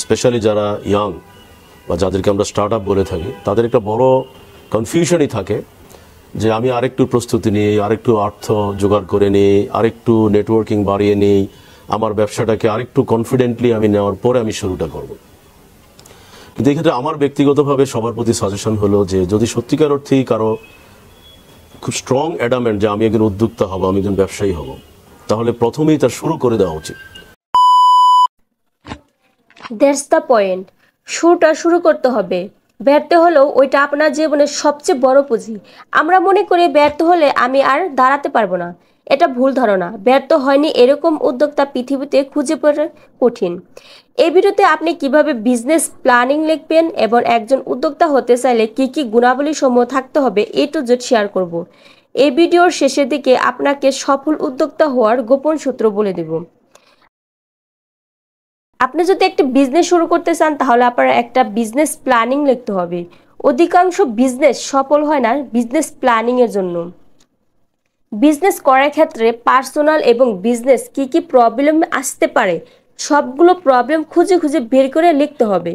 Specially যারা young বা যাদেরকে আমরা স্টার্ট আপ বলে থাকি, তাদের একটা বড় কনফিউশনই থাকে যে আমি আরেকটু প্রস্তুতি নিই, আরেকটু অর্থ জোগাড় করে নিই, আরেকটু নেটওয়ার্কিং বাড়িয়ে নিই, আমার ব্যবসাটাকে আরেকটু কনফিডেন্টলি আমি নেওয়ার পরে আমি শুরুটা করব। কিন্তু এক্ষেত্রে আমার ব্যক্তিগতভাবে সবার প্রতি সাজেশন হলো যে যদি সত্যিকার অর্থেই কারো খুব স্ট্রং অ্যাডামেন্ট যে আমি একজন উদ্যোক্তা হব, আমি একজন ব্যবসায়ী হব, তাহলে প্রথমেই তার শুরু করে দেওয়া উচিত। That's the point. শুরুটা শুরু করতে হবে। ব্যর্থ হলেও ওইটা আপনার জীবনের সবচেয়ে বড় পুঁজি। আমরা মনে করি ব্যর্থ হলে আমি আর দাঁড়াতে পারবো না। এটা ভুল ধারণা। ব্যর্থ হয়নি এরকম উদ্যোক্তা পৃথিবীতে খুঁজে পাওয়া কঠিন। এই ভিডিওতে আপনি কিভাবে বিজনেস প্ল্যানিং লিখবেন এবং একজন উদ্যোক্তা হতে চাইলে কি কি গুণাবলী সমূহ থাকতে হবে A to Z শেয়ার করব। এই ভিডিওর শেষের দিকে আপনাকে সফল উদ্যোক্তা হওয়ার গোপন সূত্র বলে দেব। আপনি যদি একটা বিজনেস শুরু করতে চান তাহলে আপনার একটা বিজনেস প্ল্যানিং লিখতে হবে। অধিকাংশ বিজনেস সফল হয় না বিজনেস প্ল্যানিং এর জন্য। বিজনেস করার ক্ষেত্রে পার্সোনাল এবং বিজনেস কি কি প্রবলেম আসতে পারে সবগুলো প্রবলেম খুঁজে খুঁজে বের করে লিখতে হবে।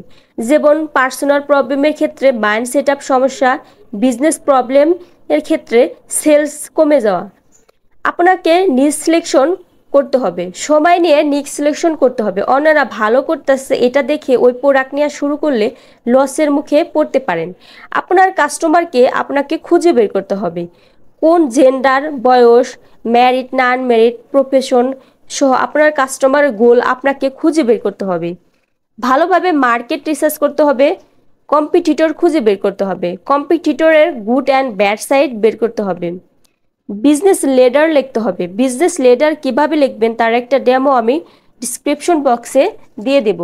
যেমন পার্সোনাল প্রবলেমের ক্ষেত্রে মাইন্ড সেট আপ সমস্যা, বিজনেস প্রবলেম এর ক্ষেত্রে সেলস কমে যাওয়া। আপনাকে নিজ সিলেকশন করতে হবে, সময় নিয়ে নিজ সিলেকশন করতে হবে। অন্যরা ভালো করতেছে এটা দেখে ওই প্রোডাক্ট নেওয়া শুরু করলে লসের মুখে পড়তে পারেন। আপনার কাস্টমারকে আপনাকে খুঁজে বের করতে হবে। কোন জেন্ডার, বয়স, ম্যারিড না আনম্যারিড, প্রফেশন সহ আপনার কাস্টমারের গোল আপনাকে খুঁজে বের করতে হবে। ভালোভাবে মার্কেট রিসার্চ করতে হবে। কম্পিটিটর খুঁজে বের করতে হবে। কম্পিটিটরের গুড অ্যান্ড ব্যাড সাইড বের করতে হবে। বিজনেস লিডার লিখতে হবে। বিজনেস লিডার কিভাবে লিখবেন তার একটা ডেমো আমি ডিসক্রিপশন বক্সে দিয়ে দেব।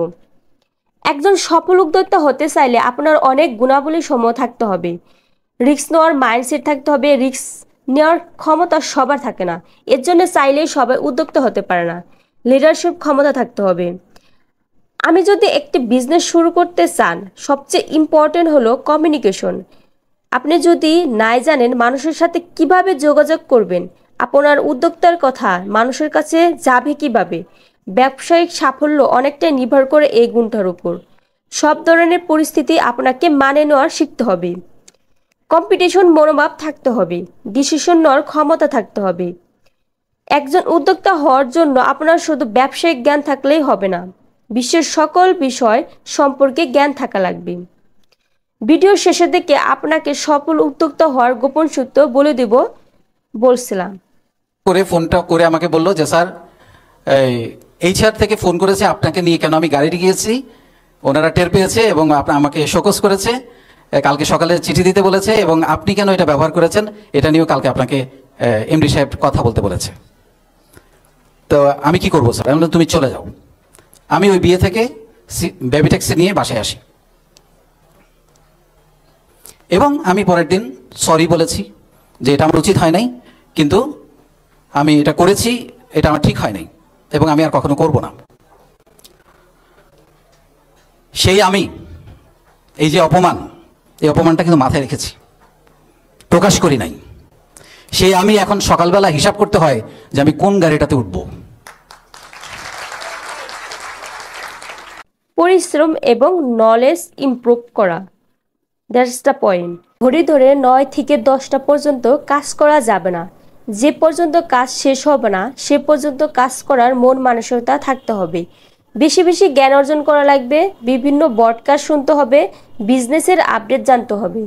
একজন সফল উদ্যোক্তা হতে চাইলে আপনার অনেক গুণাবলী সমূহ থাকতে হবে। রিস্ক নেওয়ার মাইন্ডসেট থাকতে হবে। রিস্ক নেওয়ার ক্ষমতা সবার থাকে না, এর জন্য চাইলেই সবাই উদ্যোক্তা হতে পারে না। লিডারশিপ ক্ষমতা থাকতে হবে। আমি যদি একটি বিজনেস শুরু করতে চান সবচেয়ে ইম্পর্টেন্ট হলো কমিউনিকেশন। আপনি যদি নাই জানেন মানুষের সাথে কিভাবে যোগাযোগ করবেন, আপনার উদ্যোক্তার কথা মানুষের কাছে যাবে কিভাবে, ব্যবসায়িক সাফল্য অনেকটাই নির্ভর করে এই গুণটার উপর। সব ধরনের পরিস্থিতি আপনাকে মানিয়ে নেওয়ার শিখতে হবে। কম্পিটিশন মনোভাব থাকতে হবে। ডিসিশন নেওয়ার ক্ষমতা থাকতে হবে। একজন উদ্যোক্তা হওয়ার জন্য আপনার শুধু ব্যবসায়িক জ্ঞান থাকলেই হবে না, বিশ্বের সকল বিষয় সম্পর্কে জ্ঞান থাকা লাগবে। ভিডিও শেষের দিকে আপনাকে সফল উদ্যোক্তা হওয়ার গোপন সূত্র বলে দেব বলছিলাম। ফোনটা করে আমাকে বললো যে স্যার HR থেকে ফোন করেছে আপনাকে নিয়ে, কেন আমি গাড়িতে গিয়েছি, ওনারা টের পেয়েছে এবং আমাকে শোকজ করেছে, কালকে সকালে চিঠি দিতে বলেছে এবং আপনি কেন এটা ব্যবহার করেছেন এটা নিয়েও কালকে আপনাকে MD সাহেব কথা বলতে বলেছে। তো আমি কি করবো স্যার? আমি বললাম তুমি চলে যাও। আমি ওই বিয়ে থেকে বেবি ট্যাক্সি নিয়ে বাসায় আসি এবং আমি পরের দিন সরি বলেছি যে এটা আমার উচিত হয় নাই, কিন্তু আমি এটা করেছি, এটা আমার ঠিক হয় নাই এবং আমি আর কখনো করব না। সেই আমি এই যে অপমান, এই অপমানটা কিন্তু মাথায় রেখেছি, প্রকাশ করি নাই। সেই আমি এখন সকালবেলা হিসাব করতে হয় যে আমি কোন গাড়িটাতে উঠবো। পরিশ্রম এবং নলেজ ইমপ্রুভ করা, দ্যাটস দ্য পয়েন্ট। ঘড়ি ধরে 9 থেকে 10টা পর্যন্ত কাজ করা যাবে না। যে পর্যন্ত কাজ শেষ হবে না সে পর্যন্ত কাজ করার মন মানসিকতা থাকতে হবে। বেশি বেশি জ্ঞান অর্জন করা লাগবে। বিভিন্ন পডকাস্ট শুনতে হবে। বিজনেসের আপডেট জানতে হবে।